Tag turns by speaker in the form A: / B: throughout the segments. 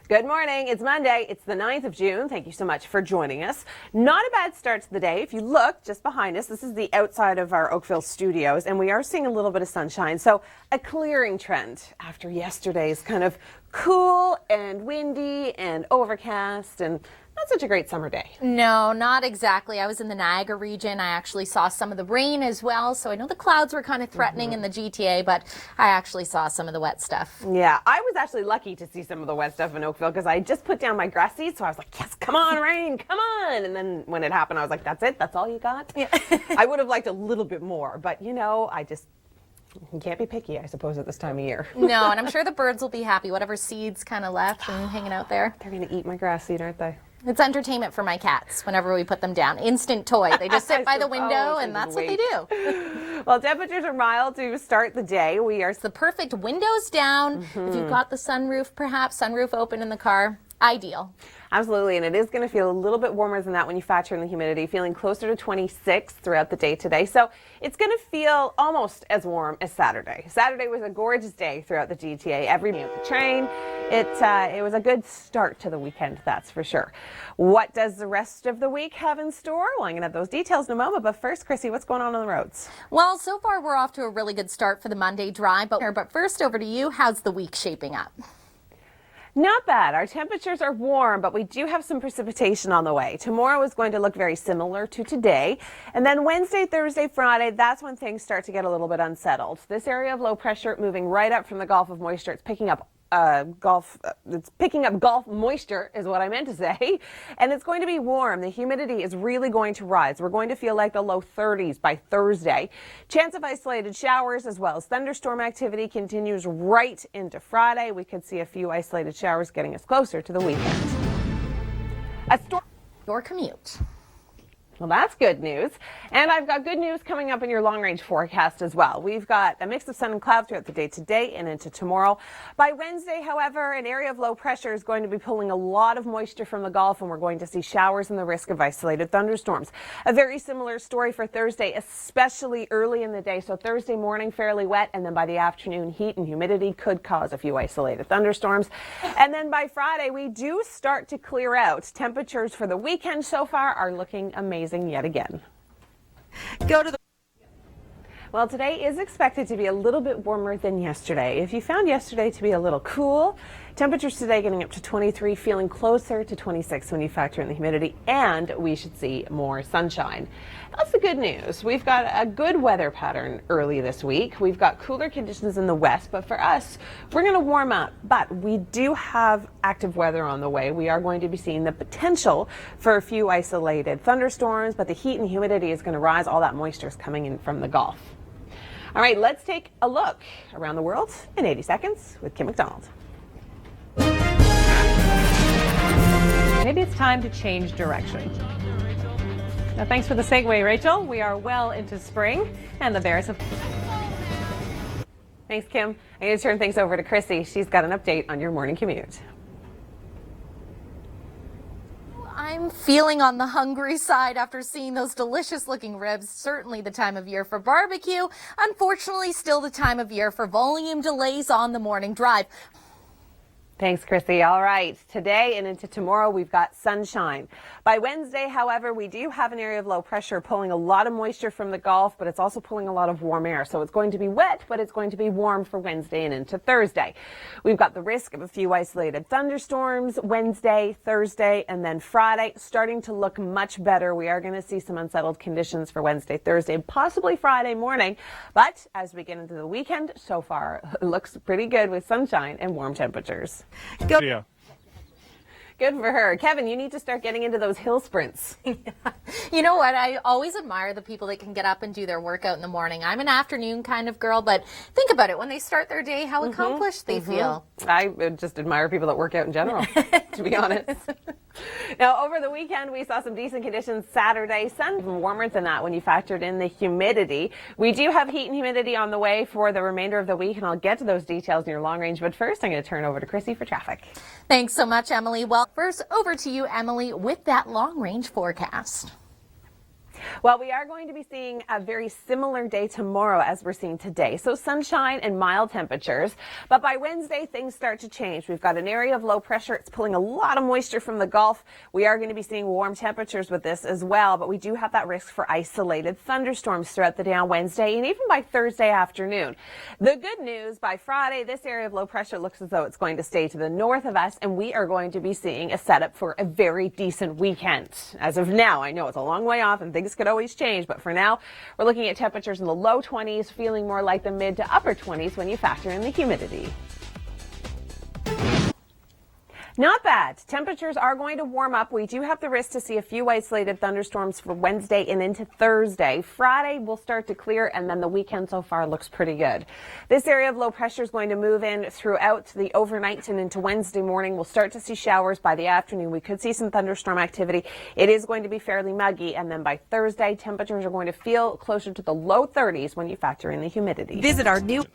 A: Good morning. It's Monday. It's the 9th of June. Thank you so much for joining us. Not a bad start to the day. If you look just behind us, this is the outside of our Oakville studios, and we are seeing a little bit of sunshine. So a clearing trend after yesterday's kind of cool and windy and overcast and not such a great summer day.
B: No, not exactly. I was in the Niagara region. I actually saw some of the rain as well. So I know the clouds were kind of threatening in the GTA, but I actually saw some of the wet stuff.
A: Yeah, I was actually lucky to see some of the wet stuff in Oakville because I just put down my grass seed. So I was like, yes, come on, rain, come on. And then when it happened, I was like, that's it? That's all you got? Yeah. I would have liked a little bit more, but you know, you can't be picky, I suppose, at this time of year.
B: No, and I'm sure the birds will be happy. Whatever seeds kind of left and hanging out there.
A: They're going to eat my grass seed, aren't they?
B: It's entertainment for my cats whenever we put them down. Instant toy. They just sit by the window and that's what they do.
A: Well, temperatures are mild to start the day.
B: It's the perfect windows down. If you've got the sunroof, perhaps sunroof open in the car, ideal.
A: Absolutely, and it is going to feel a little bit warmer than that when you factor in the humidity, feeling closer to 26 throughout the day today. So it's going to feel almost as warm as Saturday. Saturday was a gorgeous day throughout the GTA. Every day at the train, it was a good start to the weekend, that's for sure. What does the rest of the week have in store? Well, I'm going to have those details in a moment, but first, Chrissy, what's going on the roads?
B: Well, so far we're off to a really good start for the Monday drive, but first over to you, how's the week shaping up?
A: Not bad. Our temperatures are warm, but we do have some precipitation on the way. Tomorrow is going to look very similar to today. And then Wednesday, Thursday, Friday, that's when things start to get a little bit unsettled. This area of low pressure moving right up from the Gulf of Moisture. It's picking up Gulf moisture is what I meant to say, and it's going to be warm. The humidity is really going to rise. We're going to feel like the low 30s by Thursday. Chance of isolated showers as well as thunderstorm activity continues right into Friday. We could see a few isolated showers getting us closer to the weekend.
B: Your commute.
A: Well, that's good news. And I've got good news coming up in your long-range forecast as well. We've got a mix of sun and cloud throughout the day today and into tomorrow. By Wednesday, however, an area of low pressure is going to be pulling a lot of moisture from the Gulf, and we're going to see showers and the risk of isolated thunderstorms. A very similar story for Thursday, especially early in the day. So Thursday morning, fairly wet, and then by the afternoon, heat and humidity could cause a few isolated thunderstorms. And then by Friday, we do start to clear out. Temperatures for the weekend so far are looking amazing yet again. Well, today is expected to be a little bit warmer than yesterday. If you found yesterday to be a little cool, temperatures today getting up to 23, feeling closer to 26 when you factor in the humidity, and we should see more sunshine. That's the good news. We've got a good weather pattern early this week. We've got cooler conditions in the west, but for us, we're going to warm up. But we do have active weather on the way. We are going to be seeing the potential for a few isolated thunderstorms, but the heat and humidity is going to rise. All that moisture is coming in from the Gulf. All right, let's take a look around the world in 80 seconds with Kim McDonald.
C: Maybe it's time to change direction. Now, thanks for the segue, Rachel. We are well into spring, and the Bears have...
A: Thanks, Kim. I'm going to turn things over to Chrissy. She's got an update on your morning commute.
B: I'm feeling on the hungry side after seeing those delicious looking ribs. Certainly the time of year for barbecue. Unfortunately, still the time of year for volume delays on the morning drive.
A: Thanks, Chrissy. All right. Today and into tomorrow, we've got sunshine. By Wednesday, however, we do have an area of low pressure pulling a lot of moisture from the Gulf, but it's also pulling a lot of warm air. So it's going to be wet, but it's going to be warm for Wednesday and into Thursday. We've got the risk of a few isolated thunderstorms Wednesday, Thursday, and then Friday starting to look much better. We are going to see some unsettled conditions for Wednesday, Thursday, possibly Friday morning. But as we get into the weekend, so far, it looks pretty good with sunshine and warm temperatures.
D: Yeah.
A: Good for her. Kevin, you need to start getting into those hill sprints.
B: You know what? I always admire the people that can get up and do their workout in the morning. I'm an afternoon kind of girl, but think about it. When they start their day, how accomplished they feel.
A: I just admire people that work out in general, to be honest. Now, over the weekend, we saw some decent conditions Saturday. Sun warmer than that when you factored in the humidity. We do have heat and humidity on the way for the remainder of the week, and I'll get to those details in your long range. But first, I'm going to turn over to Chrissy for traffic.
B: Thanks so much, Emily. Well, first over to you, Emily, with that long range forecast.
A: Well, we are going to be seeing a very similar day tomorrow as we're seeing today. So sunshine and mild temperatures. But by Wednesday, things start to change. We've got an area of low pressure. It's pulling a lot of moisture from the Gulf. We are going to be seeing warm temperatures with this as well. But we do have that risk for isolated thunderstorms throughout the day on Wednesday and even by Thursday afternoon. The good news, by Friday, this area of low pressure looks as though it's going to stay to the north of us, and we are going to be seeing a setup for a very decent weekend. As of now, I know it's a long way off and things could always change, but for now, we're looking at temperatures in the low 20s, feeling more like the mid to upper 20s when you factor in the humidity. Not bad. Temperatures are going to warm up. We do have the risk to see a few isolated thunderstorms for Wednesday and into Thursday. Friday will start to clear, and then the weekend so far looks pretty good. This area of low pressure is going to move in throughout the overnight and into Wednesday morning. We'll start to see showers by the afternoon. We could see some thunderstorm activity. It is going to be fairly muggy, and then by Thursday, temperatures are going to feel closer to the low 30s when you factor in the humidity.
D: Visit our new...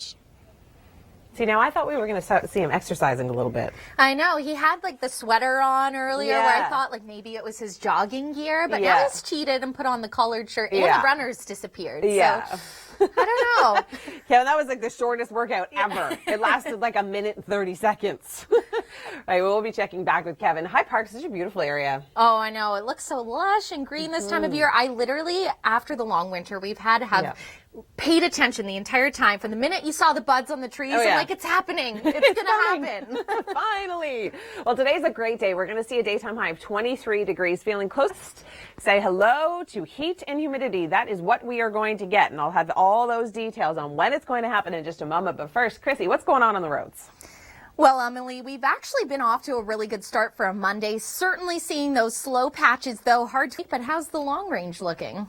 A: See, now I thought we were going to see him exercising a little bit.
B: I know. He had like the sweater on earlier where
A: Yeah.
B: I thought like maybe it was his jogging gear, but
A: Yeah.
B: now he's cheated and put on the collared shirt and
A: Yeah.
B: the runners disappeared.
A: Yeah.
B: So I don't know.
A: Kevin, that was like the shortest workout ever. It lasted like a minute and 30 seconds. All right, we'll be checking back with Kevin. Hyde Park is such a beautiful area.
B: Oh, I know. It looks so lush and green this time of year. I literally, after the long winter, we've had to have paid attention the entire time. From the minute you saw the buds on the trees, I'm like, it's happening. It's going to happen.
A: Finally. Well, today's a great day. We're going to see a daytime high of 23 degrees, feeling close. Say hello to heat and humidity. That is what we are going to get. And I'll have all those details on when it's going to happen in just a moment. But first, Chrissy, what's going on the roads?
B: Well, Emily, we've actually been off to a really good start for a Monday. Certainly seeing those slow patches, though, hard to, but how's the long range looking?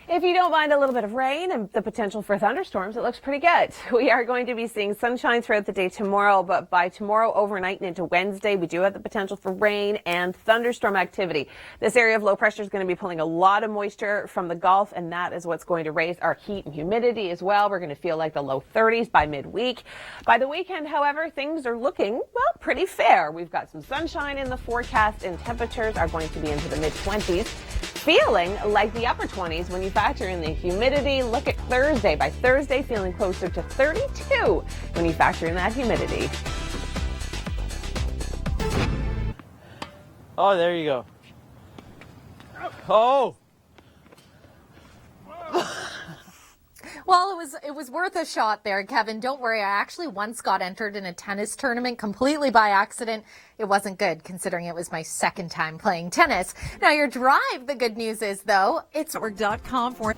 A: If you don't mind a little bit of rain and the potential for thunderstorms, it looks pretty good. We are going to be seeing sunshine throughout the day tomorrow, but by tomorrow overnight and into Wednesday, we do have the potential for rain and thunderstorm activity. This area of low pressure is going to be pulling a lot of moisture from the Gulf, and that is what's going to raise our heat and humidity as well. We're going to feel like the low 30s by midweek. By the weekend, however, things are looking, well, pretty fair. We've got some sunshine in the forecast, and temperatures are going to be into the mid-20s. Feeling like the upper 20s when you factor in the humidity. Look at Thursday. By Thursday, feeling closer to 32 when you factor in that humidity.
E: Oh, there you go. Oh!
B: Well, it was worth a shot there, Kevin. Don't worry. I actually once got entered in a tennis tournament completely by accident. It wasn't good considering it was my second time playing tennis. Now your drive, the good news is though, it's
D: .com for...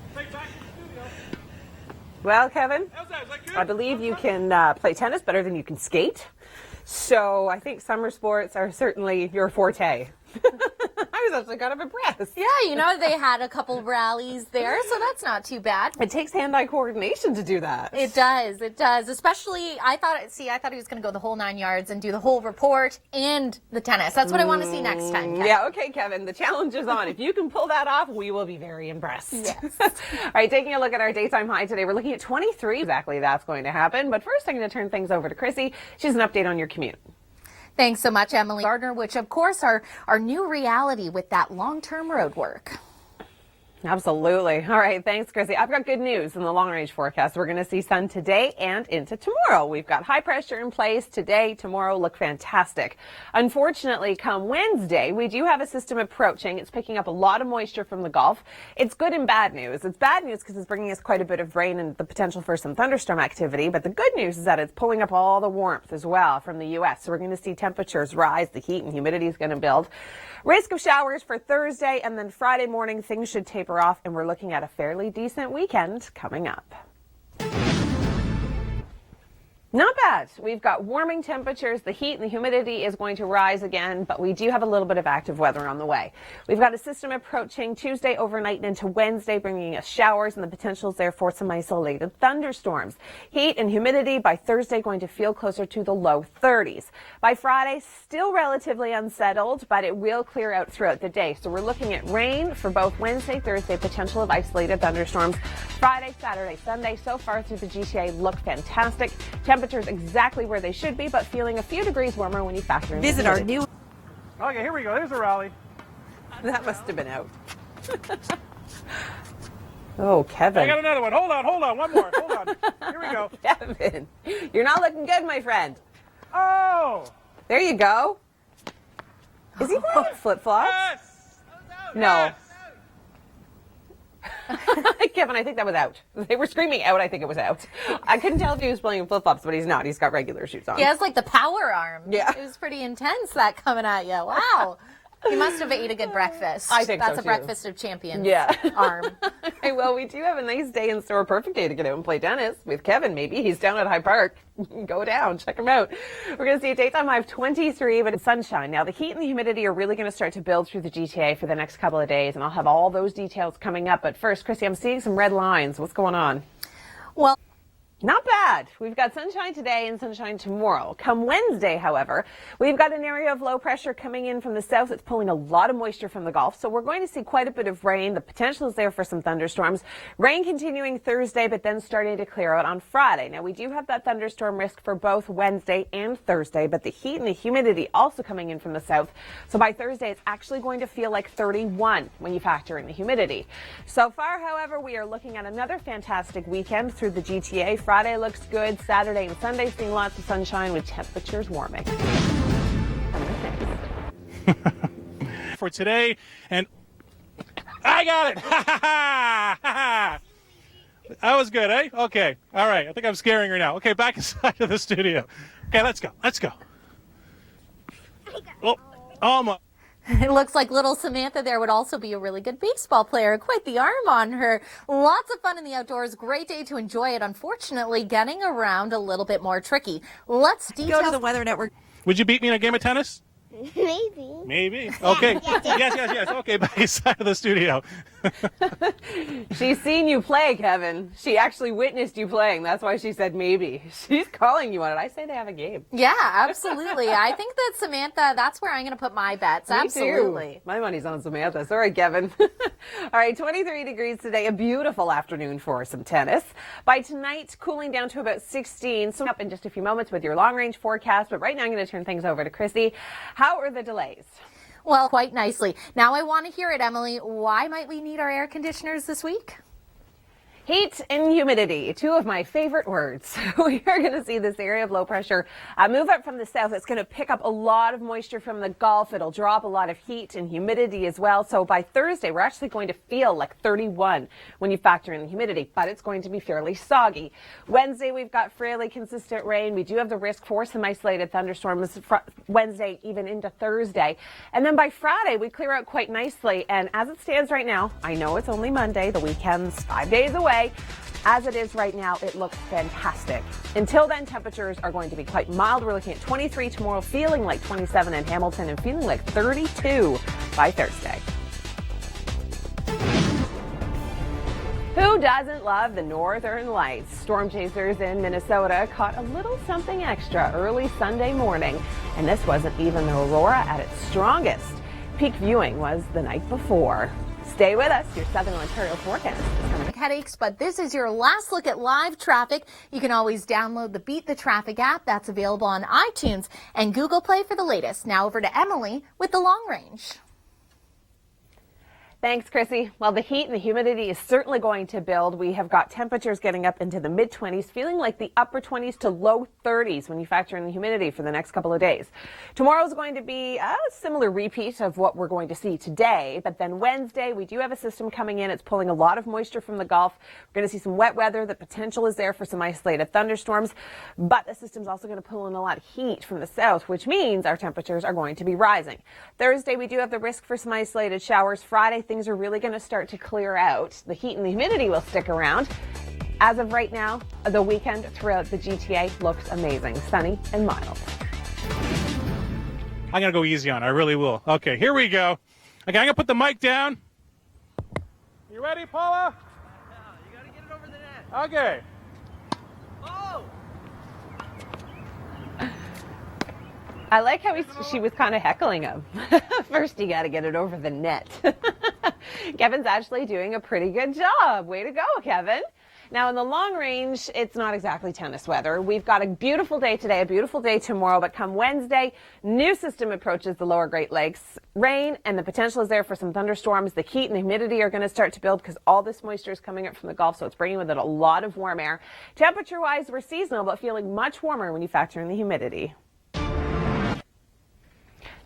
A: Well, Kevin, I believe you can play tennis better than you can skate. So I think summer sports are certainly your forte. I was actually kind of impressed.
B: Yeah, you know, they had a couple rallies there, so that's not too bad.
A: It takes hand-eye coordination to do that.
B: It does. It does. Especially, I thought he was going to go the whole 9 yards and do the whole report and the tennis. That's what I want to see next time, Kevin.
A: Yeah, okay, Kevin. The challenge is on. If you can pull that off, we will be very impressed.
B: Yes.
A: All right, taking a look at our daytime high today, we're looking at 23. Exactly, that's going to happen. But first, I'm going to turn things over to Chrissy. She has an update on your commute.
B: Thanks so much, Emily Gardner, which of course are our new reality with that long-term road work.
A: Absolutely. All right. Thanks, Chrissy. I've got good news in the long range forecast. We're going to see sun today and into tomorrow. We've got high pressure in place today. Tomorrow look fantastic. Unfortunately, come Wednesday, we do have a system approaching. It's picking up a lot of moisture from the Gulf. It's good and bad news. It's bad news because it's bringing us quite a bit of rain and the potential for some thunderstorm activity. But the good news is that it's pulling up all the warmth as well from the U.S. So we're going to see temperatures rise. The heat and humidity is going to build. Risk of showers for Thursday, and then Friday morning things should taper off, and we're looking at a fairly decent weekend coming up. Not bad. We've got warming temperatures. The heat and the humidity is going to rise again, but we do have a little bit of active weather on the way. We've got a system approaching Tuesday overnight and into Wednesday, bringing us showers and the potentials there for some isolated thunderstorms. Heat and humidity by Thursday going to feel closer to the low 30s. By Friday, still relatively unsettled, but it will clear out throughout the day. So we're looking at rain for both Wednesday, Thursday, potential of isolated thunderstorms. Friday, Saturday, Sunday, so far through the GTA look fantastic. Temperatures exactly where they should be, but feeling a few degrees warmer when you factor in.
D: Visit our new...
E: Okay, here we go. There's a rally.
A: That must have been out. Oh,
D: I
A: Kevin.
D: got another one. Hold on. One more. Hold on. Here we go.
A: Kevin, you're not looking good, my friend.
D: Oh!
A: There you go. Is he wearing flip-flops?
D: Yes!
A: No. Kevin, I think that was out. They were screaming out. I think it was out. I couldn't tell if he was playing flip-flops, but he's not. He's got regular shoes on.
B: He has like the power arm.
A: Yeah.
B: It was pretty intense, that coming at you. Wow. You must have ate a good breakfast.
A: I think
B: That's
A: so,
B: a
A: too.
B: breakfast of champions.
A: Yeah.
B: Arm.
A: Okay, well, we do have a nice day in store. Perfect day to get out and play tennis with Kevin, maybe. He's down at High Park. Go down. Check him out. We're going to see a daytime high of 23, but it's sunshine. Now, the heat and the humidity are really going to start to build through the GTA for the next couple of days, and I'll have all those details coming up. But first, Chrissy, I'm seeing some red lines. What's going on?
B: Well,
A: Not bad. We've got sunshine today and sunshine tomorrow. Come Wednesday, however, we've got an area of low pressure coming in from the south. It's pulling a lot of moisture from the Gulf, so we're going to see quite a bit of rain. The potential is there for some thunderstorms. Rain continuing Thursday, but then starting to clear out on Friday. Now, we do have that thunderstorm risk for both Wednesday and Thursday, but the heat and the humidity also coming in from the south. So by Thursday, it's actually going to feel like 31 when you factor in the humidity. So far, however, we are looking at another fantastic weekend through the GTA. Friday looks good. Saturday and Sunday seeing lots of sunshine with temperatures warming.
D: For today, and I got it! Ha ha ha! Ha. That was good, eh? Okay. All right. I think I'm scaring her now. Okay, back inside of the studio. Okay, let's go. Let's go. Oh my.
B: it looks like little Samantha there would also be a really good baseball player. Quite the arm on her. Lots of fun in the outdoors. Great day to enjoy it. Unfortunately, getting around a little bit more tricky. Let's
E: Go to the Weather Network.
D: Would you beat me in a game of tennis?
F: Maybe.
D: Maybe. Okay. Yes. Okay, back inside of the studio.
A: She's seen you play, Kevin. She actually witnessed you playing. That's why she said maybe. She's calling you on it. I say they have a game.
B: Yeah, absolutely. I think that Samantha, that's where I'm going to put my bets.
A: Me too.
B: Absolutely.
A: My money's on Samantha. Sorry, Kevin. All right, 23 degrees today. A beautiful afternoon for some tennis. By tonight, cooling down to about 16. So up in just a few moments with your long-range forecast. But right now, I'm going to turn things over to Chrissy. How are the delays?
B: Well, quite nicely. Now I want to hear it, Emily. Why might we need our air conditioners this week?
A: Heat and humidity, two of my favorite words. We are going to see this area of low pressure move up from the south. It's going to pick up a lot of moisture from the Gulf. It'll drop a lot of heat and humidity as well. So by Thursday, we're actually going to feel like 31 when you factor in the humidity, but it's going to be fairly soggy. Wednesday, we've got fairly consistent rain. We do have the risk for some isolated thunderstorms Wednesday, even into Thursday. And then by Friday, we clear out quite nicely. And as it stands right now, I know it's only Monday. The weekend's 5 days away. As it is right now, it looks fantastic. Until then, temperatures are going to be quite mild. We're looking at 23 tomorrow, feeling like 27 in Hamilton, and feeling like 32 by Thursday. Who doesn't love the Northern Lights? Storm chasers in Minnesota caught a little something extra early Sunday morning, and this wasn't even the aurora at its strongest. Peak viewing was the night before. Stay with us. Your Southern Ontario forecast is coming.
B: Headaches, but this is your last look at live traffic. You can always download the Beat the Traffic app. That's available on iTunes and Google Play for the latest. Now over to Emily with the long range.
A: Thanks, Chrissy. Well, the heat and the humidity is certainly going to build. We have got temperatures getting up into the mid-20s, feeling like the upper 20s to low 30s when you factor in the humidity for the next couple of days. Tomorrow is going to be a similar repeat of what we're going to see today, but then Wednesday, we do have a system coming in. It's pulling a lot of moisture from the Gulf. We're going to see some wet weather. The potential is there for some isolated thunderstorms, but the system's also going to pull in a lot of heat from the south, which means our temperatures are going to be rising. Thursday, we do have the risk for some isolated showers. Friday, things are really going to start to clear out. The heat and the humidity will stick around. As of right now, the weekend throughout the GTA looks amazing. Sunny and mild.
D: I'm going to go easy on it. I really will. Okay, here we go. Okay, I'm going to put the mic down. You ready, Paula?
G: You gotta get it over the net.
D: Okay.
G: Oh!
A: I like how she was kind of heckling him. First, you got to get it over the net. Kevin's actually doing a pretty good job. Way to go, Kevin. Now, in the long range, it's not exactly tennis weather. We've got a beautiful day today, a beautiful day tomorrow, but come Wednesday, new system approaches the lower Great Lakes. Rain, and the potential is there for some thunderstorms. The heat and the humidity are going to start to build because all this moisture is coming up from the Gulf, so it's bringing with it a lot of warm air. Temperature-wise, we're seasonal, but feeling much warmer when you factor in the humidity.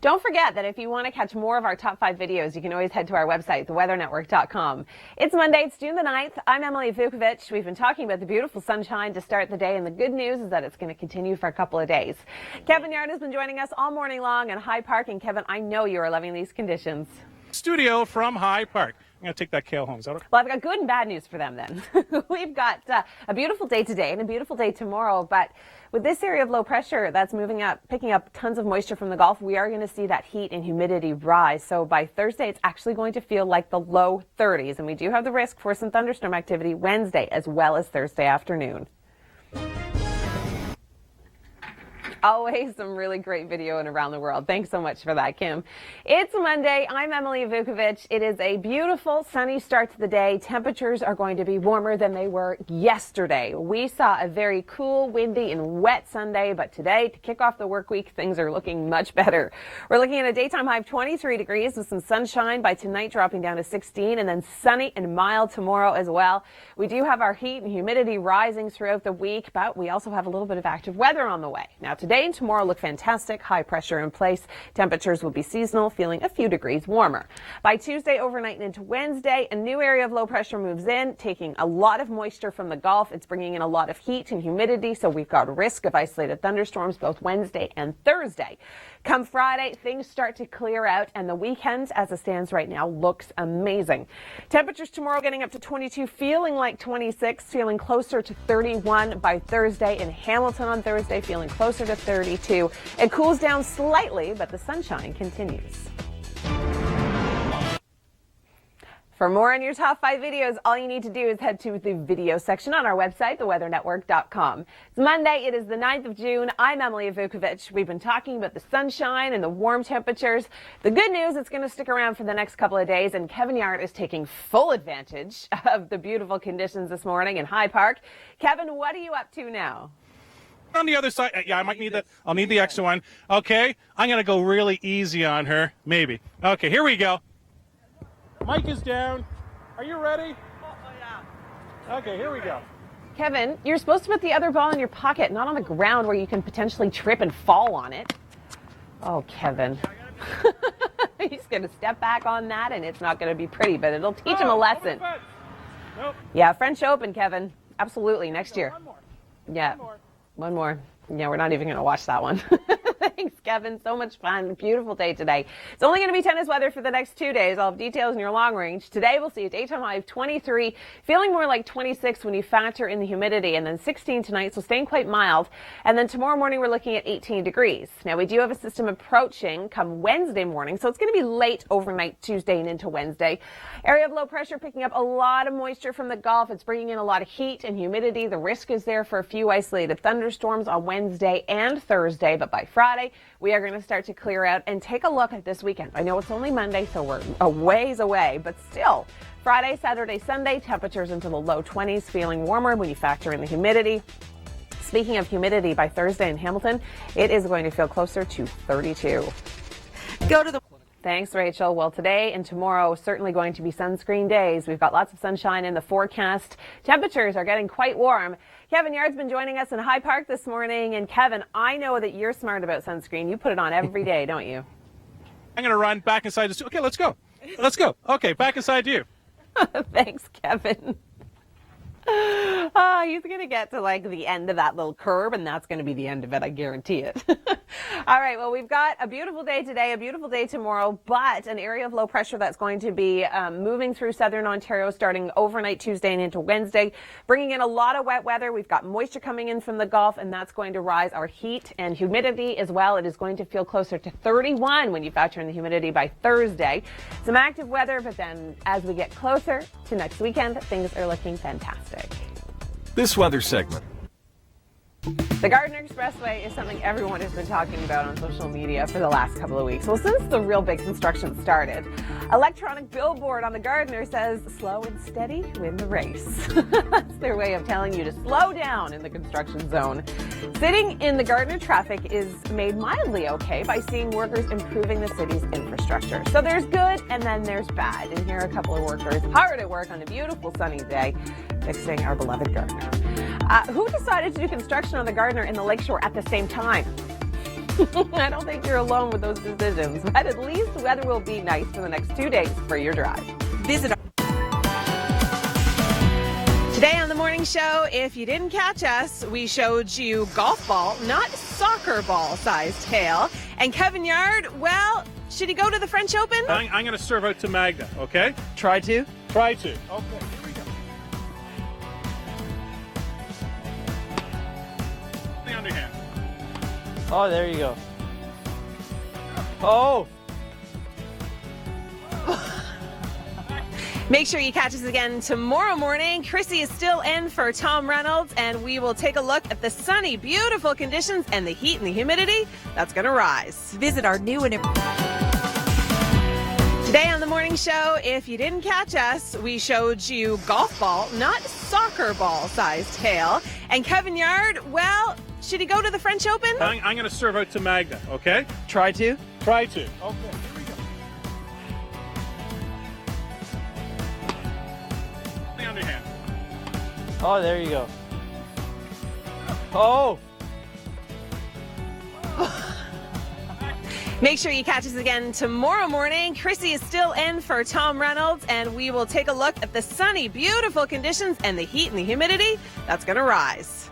A: Don't forget that if you want to catch more of our top 5 videos, you can always head to our website, theweathernetwork.com. It's Monday, it's June the 9th. I'm Emily Vukovic. We've been talking about the beautiful sunshine to start the day, and the good news is that it's going to continue for a couple of days. Kevin Yard has been joining us all morning long in High Park, and Kevin, I know you are loving these conditions.
D: Studio from High Park. I'm going to take that kale home. Is that okay?
A: Well, I've got good and bad news for them then. We've got a beautiful day today and a beautiful day tomorrow, but with this area of low pressure that's moving up, picking up tons of moisture from the Gulf, we are going to see that heat and humidity rise. So by Thursday, it's actually going to feel like the low 30s, and we do have the risk for some thunderstorm activity Wednesday as well as Thursday afternoon. Always some really great video and around the world. Thanks so much for that, Kim. It's Monday. I'm Emily Vukovic. It is a beautiful sunny start to the day. Temperatures are going to be warmer than they were yesterday. We saw a very cool, windy, and wet Sunday, but today, to kick off the work week, things are looking much better. We're looking at a daytime high of 23 degrees with some sunshine by tonight dropping down to 16, and then sunny and mild tomorrow as well. We do have our heat and humidity rising throughout the week, but we also have a little bit of active weather on the way. Now, today and tomorrow look fantastic. High pressure in place. Temperatures will be seasonal, feeling a few degrees warmer. By Tuesday, overnight, and into Wednesday, a new area of low pressure moves in, taking a lot of moisture from the Gulf. It's bringing in a lot of heat and humidity, so we've got a risk of isolated thunderstorms both Wednesday and Thursday. Come Friday, things start to clear out, and the weekend, as it stands right now, looks amazing. Temperatures tomorrow getting up to 22, feeling like 26, feeling closer to 31 by Thursday. In Hamilton on Thursday, feeling closer to 32. It cools down slightly, but the sunshine continues. For more on your top 5 videos, all you need to do is head to the video section on our website, theweathernetwork.com. It's Monday. It is the 9th of June. I'm Emily Vukovic. We've been talking about the sunshine and the warm temperatures. The good news, it's going to stick around for the next couple of days, and Kevin Yard is taking full advantage of the beautiful conditions this morning in High Park. Kevin, what are you up to now?
D: On the other side, yeah, I might need that. I'll need the extra one. Okay, I'm going to go really easy on her, maybe. Okay, here we go. Mic is down. Are you ready?
G: Oh, yeah.
D: Okay, here we go.
A: Kevin, you're supposed to put the other ball in your pocket, not on the ground where you can potentially trip and fall on it. Oh, Kevin. He's going to step back on that, and it's not going to be pretty, but it'll teach him a lesson.
D: Nope.
A: Yeah, French Open, Kevin. Absolutely, next year.
D: One more.
A: Yeah, one more. Yeah, we're not even going to watch that one. Thanks, Kevin. So much fun. Beautiful day today. It's only going to be tennis weather for the next 2 days. I'll have details in your long range. Today, we'll see a daytime high of 23, feeling more like 26 when you factor in the humidity, and then 16 tonight, so staying quite mild. And then tomorrow morning, we're looking at 18 degrees. Now, we do have a system approaching come Wednesday morning, so it's going to be late overnight Tuesday and into Wednesday. Area of low pressure picking up a lot of moisture from the Gulf. It's bringing in a lot of heat and humidity. The risk is there for a few isolated thunderstorms on Wednesday and Thursday, but by Friday, we are going to start to clear out. And take a look at this weekend. I know it's only Monday, so we're a ways away, but still, Friday, Saturday, Sunday, temperatures into the low 20s, feeling warmer when you factor in the humidity. Speaking of humidity, by Thursday in Hamilton, it is going to feel closer to 32. Thanks, Rachel. Well, today and tomorrow certainly going to be sunscreen days. We've got lots of sunshine in the forecast. Temperatures are getting quite warm. Kevin Yard's been joining us in High Park this morning. And Kevin, I know that you're smart about sunscreen. You put it on every day, don't you?
D: I'm going to run back inside the studio. Okay, let's go. Let's go. Okay, back inside you.
A: Thanks, Kevin. He's going to get to like the end of that little curb, and that's going to be the end of it. I guarantee it. All right. Well, we've got a beautiful day today, a beautiful day tomorrow, but an area of low pressure that's going to be moving through southern Ontario starting overnight Tuesday and into Wednesday, bringing in a lot of wet weather. We've got moisture coming in from the Gulf, and that's going to rise our heat and humidity as well. It is going to feel closer to 31 when you factor in the humidity by Thursday. Some active weather, but then as we get closer to next weekend, things are looking fantastic.
E: This weather segment
A: The Gardner Expressway is something everyone has been talking about on social media for the last couple of weeks. Well, since the real big construction started, electronic billboard on the Gardner says, slow and steady win the race. That's their way of telling you to slow down in the construction zone. Sitting in the Gardner traffic is made mildly okay by seeing workers improving the city's infrastructure. So there's good and then there's bad. And here are a couple of workers hard at work on a beautiful sunny day fixing our beloved Gardner. Who decided to do construction on the Gardner and the Lakeshore at the same time? I don't think you're alone with those decisions, but at least the weather will be nice for the next 2 days for your drive. Visit Today on the morning show, if you didn't catch us, we showed you golf ball, not soccer ball sized hail. And Kevin Yard, well, should he go to the French Open?
D: I'm going to serve out to Magda, okay?
E: Try to.
D: Try to. Okay, here we go. The underhand.
E: Oh, there you go. Oh!
A: Make sure you catch us again tomorrow morning. Chrissy is still in for Tom Reynolds, and we will take a look at the sunny, beautiful conditions and the heat and the humidity that's going to rise. Visit our new and Today on the morning show, if you didn't catch us, we showed you golf ball, not soccer ball sized hail. And Kevin Yard, well, should he go to the French Open?
D: I'm going to serve out to Magda, okay?
E: Try to.
D: Try to. Okay, here we go. The underhand.
E: Oh, there you go. Oh!
A: Make sure you catch us again tomorrow morning. Chrissy is still in for Tom Reynolds, and we will take a look at the sunny, beautiful conditions and the heat and the humidity that's going to rise.